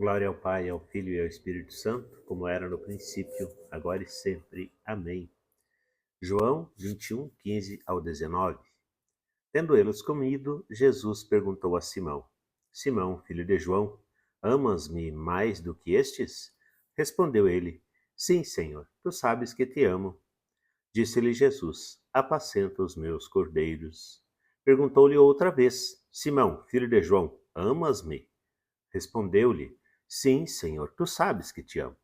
Glória ao Pai, ao Filho e ao Espírito Santo, como era no princípio, agora e sempre. Amém. João 21, 15 ao 19. Tendo eles comido, Jesus perguntou a Simão: Simão, filho de João, amas-me mais do que estes? Respondeu ele: Sim, Senhor, tu sabes que te amo. Disse-lhe Jesus: Apacenta os meus cordeiros. Perguntou-lhe outra vez: Simão, filho de João, amas-me? Respondeu-lhe: Sim, Senhor, tu sabes que te amo.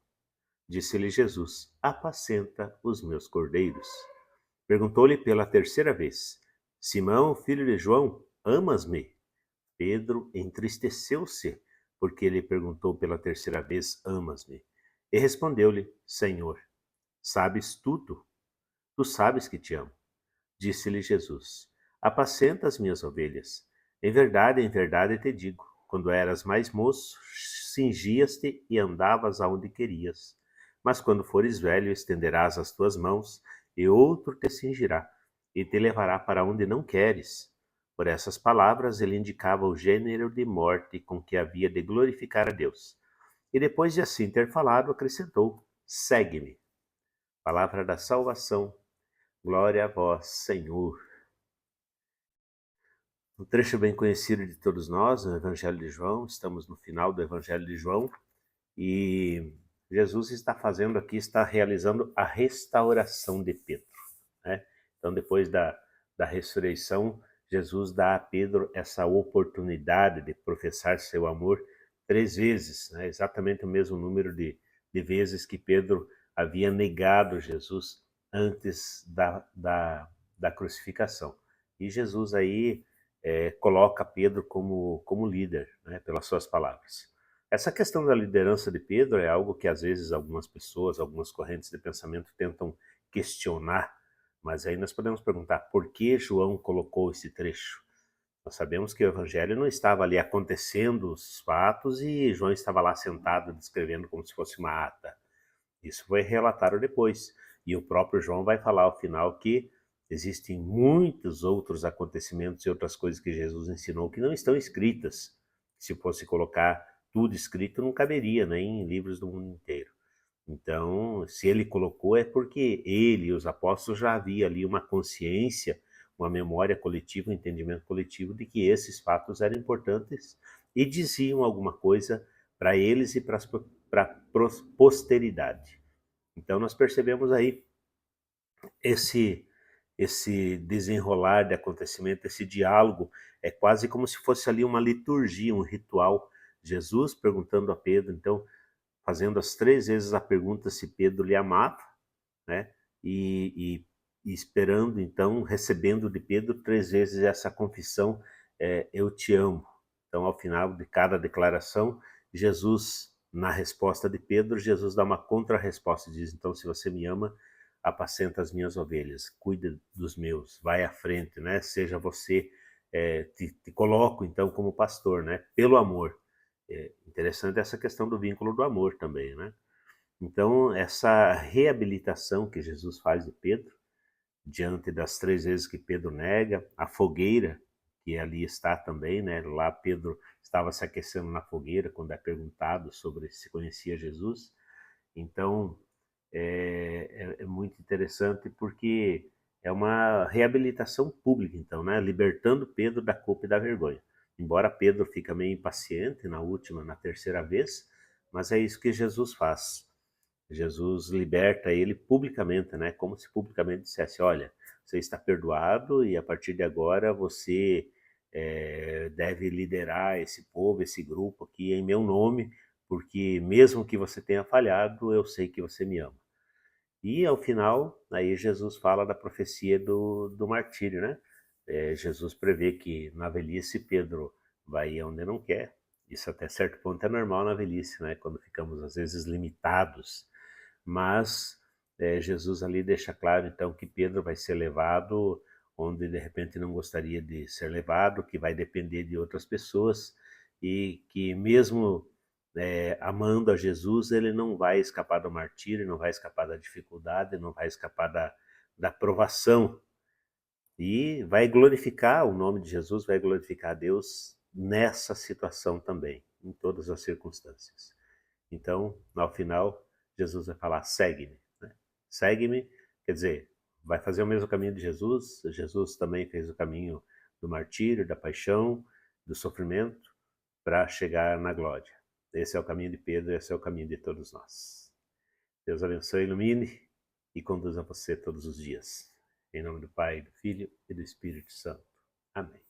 Disse-lhe Jesus: Apacenta os meus cordeiros. Perguntou-lhe pela terceira vez: Simão, filho de João, amas-me? Pedro entristeceu-se, porque ele perguntou pela terceira vez: Amas-me? E respondeu-lhe: Senhor, sabes tudo, tu sabes que te amo. Disse-lhe Jesus: Apacenta as minhas ovelhas. Em verdade te digo: quando eras mais moço, cingias-te e andavas aonde querias. Mas quando fores velho, estenderás as tuas mãos, e outro te cingirá, e te levará para onde não queres. Por essas palavras, ele indicava o gênero de morte com que havia de glorificar a Deus. E depois de assim ter falado, acrescentou: Segue-me. Palavra da salvação. Glória a vós, Senhor. Um trecho bem conhecido de todos nós, o Evangelho de João. Estamos no final do Evangelho de João e Jesus está fazendo aqui, está realizando a restauração de Pedro, né? Então, depois da ressurreição, Jesus dá a Pedro essa oportunidade de professar seu amor 3 vezes, né? Exatamente o mesmo número de vezes que Pedro havia negado Jesus antes da crucificação. E Jesus aí coloca Pedro como líder, né, pelas suas palavras. Essa questão da liderança de Pedro é algo que às vezes algumas pessoas, algumas correntes de pensamento tentam questionar, mas aí nós podemos perguntar por que João colocou esse trecho. Nós sabemos que o evangelho não estava ali acontecendo os fatos e João estava lá sentado descrevendo como se fosse uma ata. Isso foi relatado depois. E o próprio João vai falar ao final que existem muitos outros acontecimentos e outras coisas que Jesus ensinou que não estão escritas. Se fosse colocar tudo escrito, não caberia, nem em livros do mundo inteiro. Então, se ele colocou, é porque ele e os apóstolos já havia ali uma consciência, uma memória coletiva, um entendimento coletivo de que esses fatos eram importantes e diziam alguma coisa para eles e para a posteridade. Então, nós percebemos aí esse esse desenrolar de acontecimento, esse diálogo, é quase como se fosse ali uma liturgia, um ritual. Jesus perguntando a Pedro, então, fazendo as 3 vezes a pergunta se Pedro lhe amava, né? E esperando, então, recebendo de Pedro 3 vezes essa confissão, eu te amo. Então, ao final de cada declaração, Jesus, na resposta de Pedro, Jesus dá uma contra-resposta e diz, então, se você me ama, apacenta as minhas ovelhas, cuida dos meus, vai à frente, né? Seja você, te coloco, então, como pastor, né? Pelo amor. É interessante essa questão do vínculo do amor também, né? Então, essa reabilitação que Jesus faz de Pedro, diante das 3 vezes que Pedro nega, a fogueira, que ali está também, né? Lá Pedro estava se aquecendo na fogueira quando é perguntado sobre se conhecia Jesus. Então, é muito interessante porque é uma reabilitação pública, então, né? Libertando Pedro da culpa e da vergonha. Embora Pedro fique meio impaciente na última, na terceira vez, mas é isso que Jesus faz. Jesus liberta ele publicamente, né? Como se publicamente dissesse: olha, você está perdoado e a partir de agora você deve liderar esse povo, esse grupo aqui em meu nome, porque mesmo que você tenha falhado, eu sei que você me ama. E ao final, aí Jesus fala da profecia do martírio, né? Jesus prevê que na velhice Pedro vai onde não quer. Isso até certo ponto é normal na velhice, né? Quando ficamos às vezes limitados. Mas Jesus ali deixa claro então que Pedro vai ser levado onde de repente não gostaria de ser levado, que vai depender de outras pessoas e que mesmo amando a Jesus, ele não vai escapar do martírio, não vai escapar da dificuldade, não vai escapar da provação. E vai glorificar o nome de Jesus, vai glorificar a Deus nessa situação também, em todas as circunstâncias. Então, ao final, Jesus vai falar, segue-me. Né? Segue-me, quer dizer, vai fazer o mesmo caminho de Jesus. Jesus também fez o caminho do martírio, da paixão, do sofrimento, para chegar na glória. Esse é o caminho de Pedro, esse é o caminho de todos nós. Deus abençoe, ilumine e conduza você todos os dias. Em nome do Pai, do Filho e do Espírito Santo. Amém.